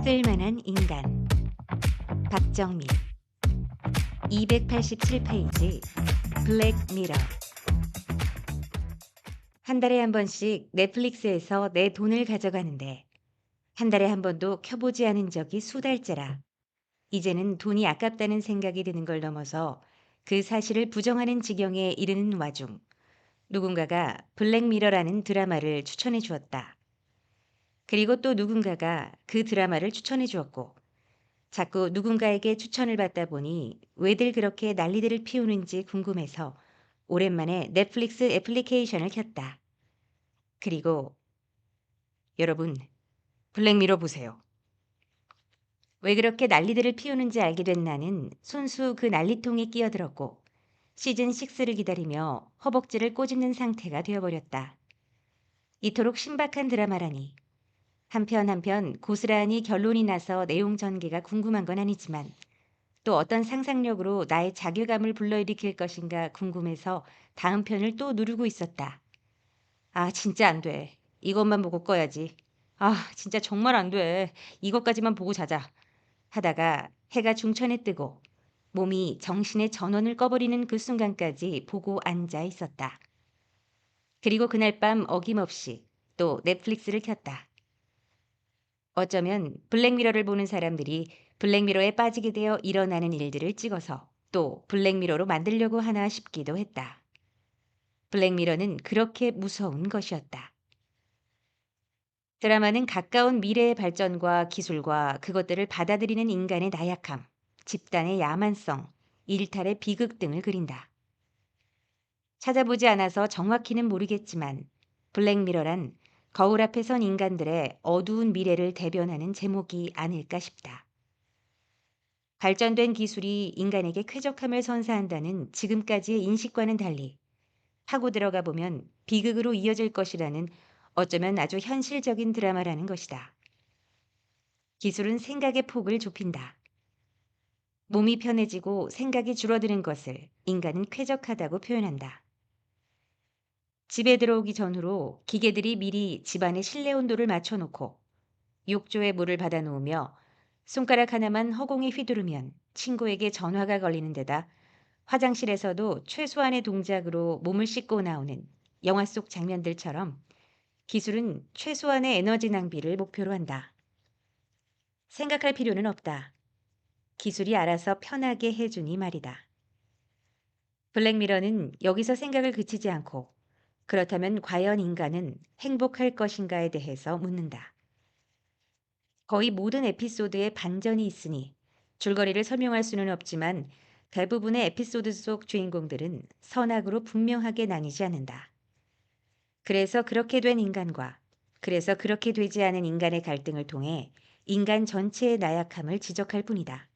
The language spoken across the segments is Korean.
쓸만한 인간 박정민 287페이지 블랙 미러 한 달에 한 번씩 넷플릭스에서 내 돈을 가져가는데 한 달에 한 번도 켜보지 않은 적이 수달째라. 이제는 돈이 아깝다는 생각이 드는 걸 넘어서 그 사실을 부정하는 지경에 이르는 와중 누군가가 블랙미러라는 드라마를 추천해 주었다. 그리고 또 누군가가 그 드라마를 추천해 주었고 자꾸 누군가에게 추천을 받다 보니 왜들 그렇게 난리들을 피우는지 궁금해서 오랜만에 넷플릭스 애플리케이션을 켰다. 그리고 여러분, 블랙미러 보세요. 왜 그렇게 난리들을 피우는지 알게 된 나는 손수 그 난리통에 끼어들었고 시즌 6를 기다리며 허벅지를 꼬집는 상태가 되어버렸다. 이토록 신박한 드라마라니. 한편 고스란히 결론이 나서 내용 전개가 궁금한 건 아니지만 또 어떤 상상력으로 나의 자괴감을 불러일으킬 것인가 궁금해서 다음 편을 또 누르고 있었다. 아, 진짜 안 돼. 이것만 보고 꺼야지. 아, 진짜 정말 안 돼. 이것까지만 보고 자자. 하다가 해가 중천에 뜨고 몸이 정신의 전원을 꺼버리는 그 순간까지 보고 앉아 있었다. 그리고 그날 밤 어김없이 또 넷플릭스를 켰다. 어쩌면 블랙미러를 보는 사람들이 블랙미러에 빠지게 되어 일어나는 일들을 찍어서 또 블랙미러로 만들려고 하나 싶기도 했다. 블랙미러는 그렇게 무서운 것이었다. 드라마는 가까운 미래의 발전과 기술과 그것들을 받아들이는 인간의 나약함, 집단의 야만성, 일탈의 비극 등을 그린다. 찾아보지 않아서 정확히는 모르겠지만 블랙미러란 거울 앞에 선 인간들의 어두운 미래를 대변하는 제목이 아닐까 싶다. 발전된 기술이 인간에게 쾌적함을 선사한다는 지금까지의 인식과는 달리 파고 들어가 보면 비극으로 이어질 것이라는 어쩌면 아주 현실적인 드라마라는 것이다. 기술은 생각의 폭을 좁힌다. 몸이 편해지고 생각이 줄어드는 것을 인간은 쾌적하다고 표현한다. 집에 들어오기 전후로 기계들이 미리 집안의 실내 온도를 맞춰놓고 욕조에 물을 받아놓으며 손가락 하나만 허공에 휘두르면 친구에게 전화가 걸리는 데다 화장실에서도 최소한의 동작으로 몸을 씻고 나오는 영화 속 장면들처럼 기술은 최소한의 에너지 낭비를 목표로 한다. 생각할 필요는 없다. 기술이 알아서 편하게 해주니 말이다. 블랙미러는 여기서 생각을 그치지 않고 그렇다면 과연 인간은 행복할 것인가에 대해서 묻는다. 거의 모든 에피소드에 반전이 있으니 줄거리를 설명할 수는 없지만 대부분의 에피소드 속 주인공들은 선악으로 분명하게 나뉘지 않는다. 그래서 그렇게 된 인간과 그래서 그렇게 되지 않은 인간의 갈등을 통해 인간 전체의 나약함을 지적할 뿐이다.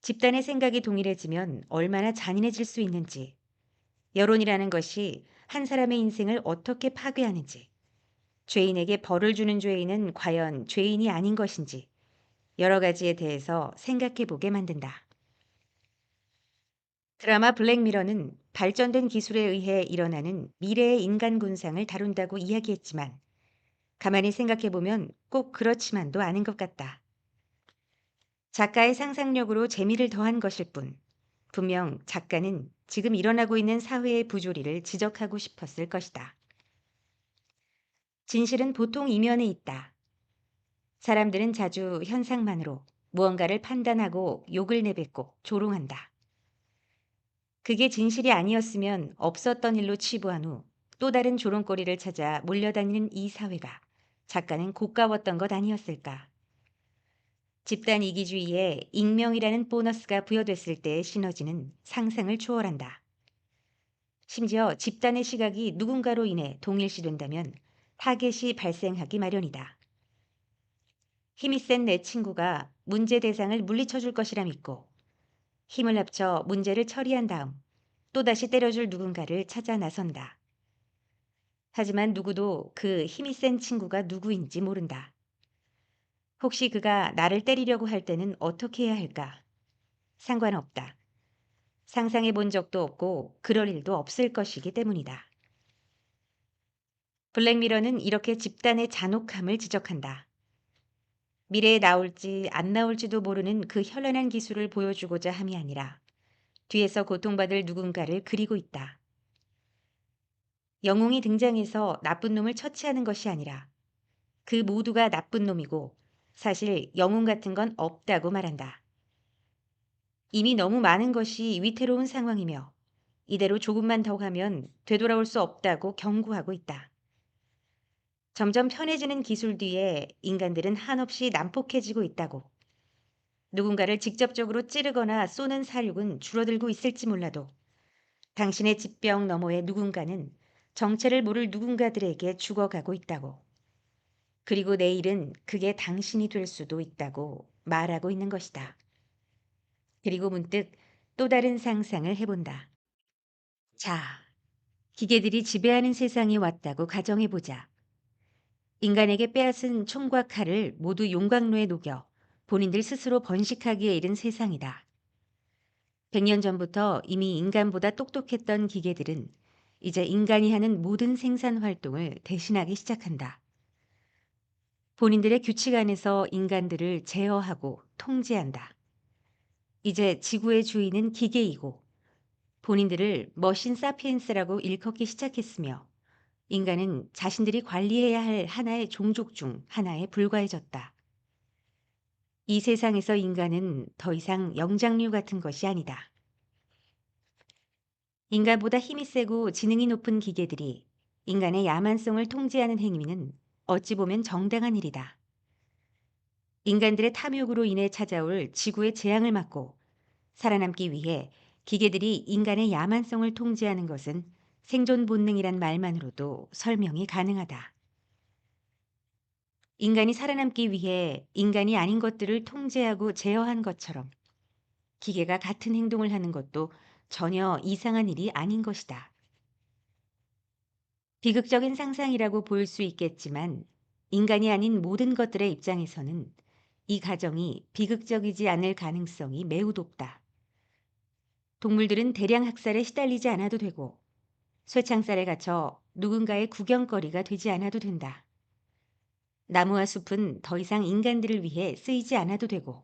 집단의 생각이 동일해지면 얼마나 잔인해질 수 있는지, 여론이라는 것이 한 사람의 인생을 어떻게 파괴하는지, 죄인에게 벌을 주는 죄인은 과연 죄인이 아닌 것인지 여러 가지에 대해서 생각해 보게 만든다. 드라마 블랙미러는 발전된 기술에 의해 일어나는 미래의 인간 군상을 다룬다고 이야기했지만 가만히 생각해 보면 꼭 그렇지만도 않은 것 같다. 작가의 상상력으로 재미를 더한 것일 뿐 분명 작가는 지금 일어나고 있는 사회의 부조리를 지적하고 싶었을 것이다. 진실은 보통 이면에 있다. 사람들은 자주 현상만으로 무언가를 판단하고 욕을 내뱉고 조롱한다. 그게 진실이 아니었으면 없었던 일로 치부한 후 또 다른 조롱거리를 찾아 몰려다니는 이 사회가 작가는 고가웠던 것 아니었을까. 집단 이기주의에 익명이라는 보너스가 부여됐을 때의 시너지는 상상을 초월한다. 심지어 집단의 시각이 누군가로 인해 동일시된다면 타겟이 발생하기 마련이다. 힘이 센 내 친구가 문제 대상을 물리쳐 줄 것이라 믿고 힘을 합쳐 문제를 처리한 다음 또다시 때려줄 누군가를 찾아 나선다. 하지만 누구도 그 힘이 센 친구가 누구인지 모른다. 혹시 그가 나를 때리려고 할 때는 어떻게 해야 할까? 상관없다. 상상해 본 적도 없고 그럴 일도 없을 것이기 때문이다. 블랙미러는 이렇게 집단의 잔혹함을 지적한다. 미래에 나올지 안 나올지도 모르는 그 현란한 기술을 보여주고자 함이 아니라 뒤에서 고통받을 누군가를 그리고 있다. 영웅이 등장해서 나쁜 놈을 처치하는 것이 아니라 그 모두가 나쁜 놈이고 사실 영웅 같은 건 없다고 말한다. 이미 너무 많은 것이 위태로운 상황이며 이대로 조금만 더 가면 되돌아올 수 없다고 경고하고 있다. 점점 편해지는 기술 뒤에 인간들은 한없이 난폭해지고 있다고. 누군가를 직접적으로 찌르거나 쏘는 사륙은 줄어들고 있을지 몰라도 당신의疾병 너머의 누군가는 정체를 모를 누군가들에게 죽어가고 있다고. 그리고 내일은 그게 당신이 될 수도 있다고 말하고 있는 것이다. 그리고 문득 또 다른 상상을 해본다. 자, 기계들이 지배하는 세상이 왔다고 가정해보자. 인간에게 빼앗은 총과 칼을 모두 용광로에 녹여 본인들 스스로 번식하기에 이른 세상이다. 100년 전부터 이미 인간보다 똑똑했던 기계들은 이제 인간이 하는 모든 생산 활동을 대신하기 시작한다. 본인들의 규칙 안에서 인간들을 제어하고 통제한다. 이제 지구의 주인은 기계이고 본인들을 머신 사피엔스라고 일컫기 시작했으며 인간은 자신들이 관리해야 할 하나의 종족 중 하나에 불과해졌다. 이 세상에서 인간은 더 이상 영장류 같은 것이 아니다. 인간보다 힘이 세고 지능이 높은 기계들이 인간의 야만성을 통제하는 행위는 어찌 보면 정당한 일이다. 인간들의 탐욕으로 인해 찾아올 지구의 재앙을 막고 살아남기 위해 기계들이 인간의 야만성을 통제하는 것은 생존 본능이란 말만으로도 설명이 가능하다. 인간이 살아남기 위해 인간이 아닌 것들을 통제하고 제어한 것처럼 기계가 같은 행동을 하는 것도 전혀 이상한 일이 아닌 것이다. 비극적인 상상이라고 보일 수 있겠지만 인간이 아닌 모든 것들의 입장에서는 이 가정이 비극적이지 않을 가능성이 매우 높다. 동물들은 대량 학살에 시달리지 않아도 되고 쇠창살에 갇혀 누군가의 구경거리가 되지 않아도 된다. 나무와 숲은 더 이상 인간들을 위해 쓰이지 않아도 되고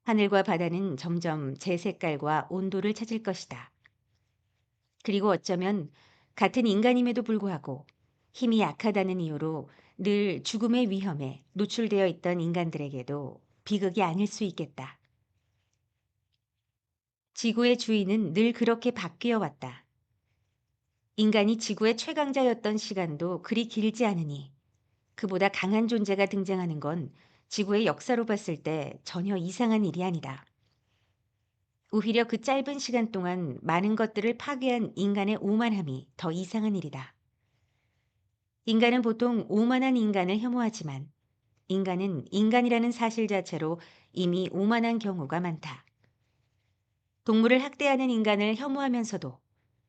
하늘과 바다는 점점 제 색깔과 온도를 찾을 것이다. 그리고 어쩌면 같은 인간임에도 불구하고 힘이 약하다는 이유로 늘 죽음의 위험에 노출되어 있던 인간들에게도 비극이 아닐 수 있겠다. 지구의 주인은 늘 그렇게 바뀌어 왔다. 인간이 지구의 최강자였던 시간도 그리 길지 않으니 그보다 강한 존재가 등장하는 건 지구의 역사로 봤을 때 전혀 이상한 일이 아니다. 오히려 그 짧은 시간 동안 많은 것들을 파괴한 인간의 오만함이 더 이상한 일이다. 인간은 보통 오만한 인간을 혐오하지만 인간은 인간이라는 사실 자체로 이미 오만한 경우가 많다. 동물을 학대하는 인간을 혐오하면서도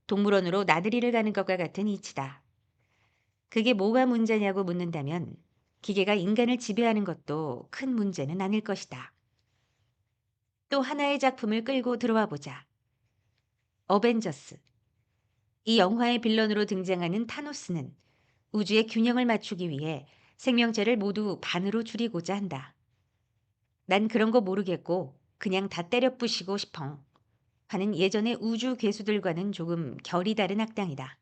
동물원으로 나들이를 가는 것과 같은 이치다. 그게 뭐가 문제냐고 묻는다면 기계가 인간을 지배하는 것도 큰 문제는 아닐 것이다. 또 하나의 작품을 끌고 들어와 보자. 어벤져스. 이 영화의 빌런으로 등장하는 타노스는 우주의 균형을 맞추기 위해 생명체를 모두 반으로 줄이고자 한다. 난 그런 거 모르겠고 그냥 다 때려 부시고 싶어 하는 예전의 우주 괴수들과는 조금 결이 다른 악당이다.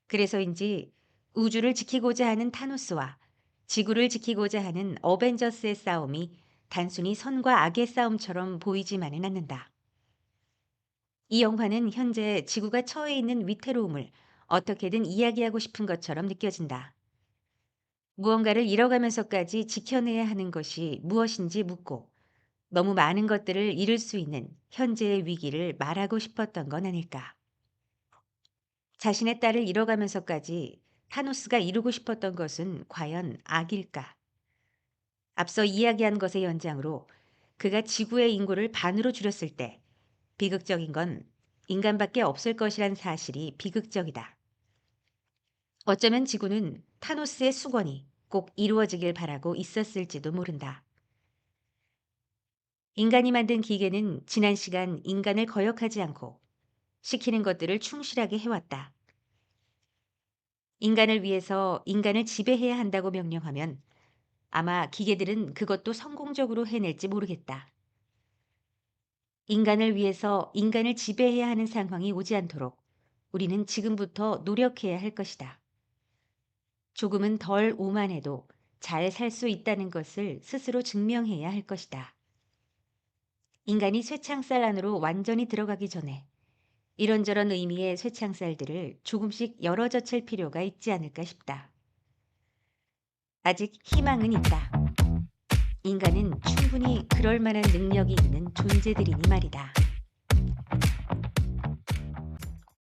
그래서인지 우주를 지키고자 하는 타노스와 지구를 지키고자 하는 어벤져스의 싸움이 단순히 선과 악의 싸움처럼 보이지만은 않는다. 이 영화는 현재 지구가 처해 있는 위태로움을 어떻게든 이야기하고 싶은 것처럼 느껴진다. 무언가를 잃어가면서까지 지켜내야 하는 것이 무엇인지 묻고 너무 많은 것들을 잃을 수 있는 현재의 위기를 말하고 싶었던 건 아닐까. 자신의 딸을 잃어가면서까지 타노스가 이루고 싶었던 것은 과연 악일까? 앞서 이야기한 것의 연장으로 그가 지구의 인구를 반으로 줄였을 때 비극적인 건 인간밖에 없을 것이란 사실이 비극적이다. 어쩌면 지구는 타노스의 수건이 꼭 이루어지길 바라고 있었을지도 모른다. 인간이 만든 기계는 지난 시간 인간을 거역하지 않고 시키는 것들을 충실하게 해왔다. 인간을 위해서 인간을 지배해야 한다고 명령하면 아마 기계들은 그것도 성공적으로 해낼지 모르겠다. 인간을 위해서 인간을 지배해야 하는 상황이 오지 않도록 우리는 지금부터 노력해야 할 것이다. 조금은 덜 오만해도 잘 살 수 있다는 것을 스스로 증명해야 할 것이다. 인간이 쇠창살 안으로 완전히 들어가기 전에 이런저런 의미의 쇠창살들을 조금씩 열어젖힐 필요가 있지 않을까 싶다. 아직 희망은 있다. 인간은 충분히 그럴 만한 능력이 있는 존재들이니 말이다.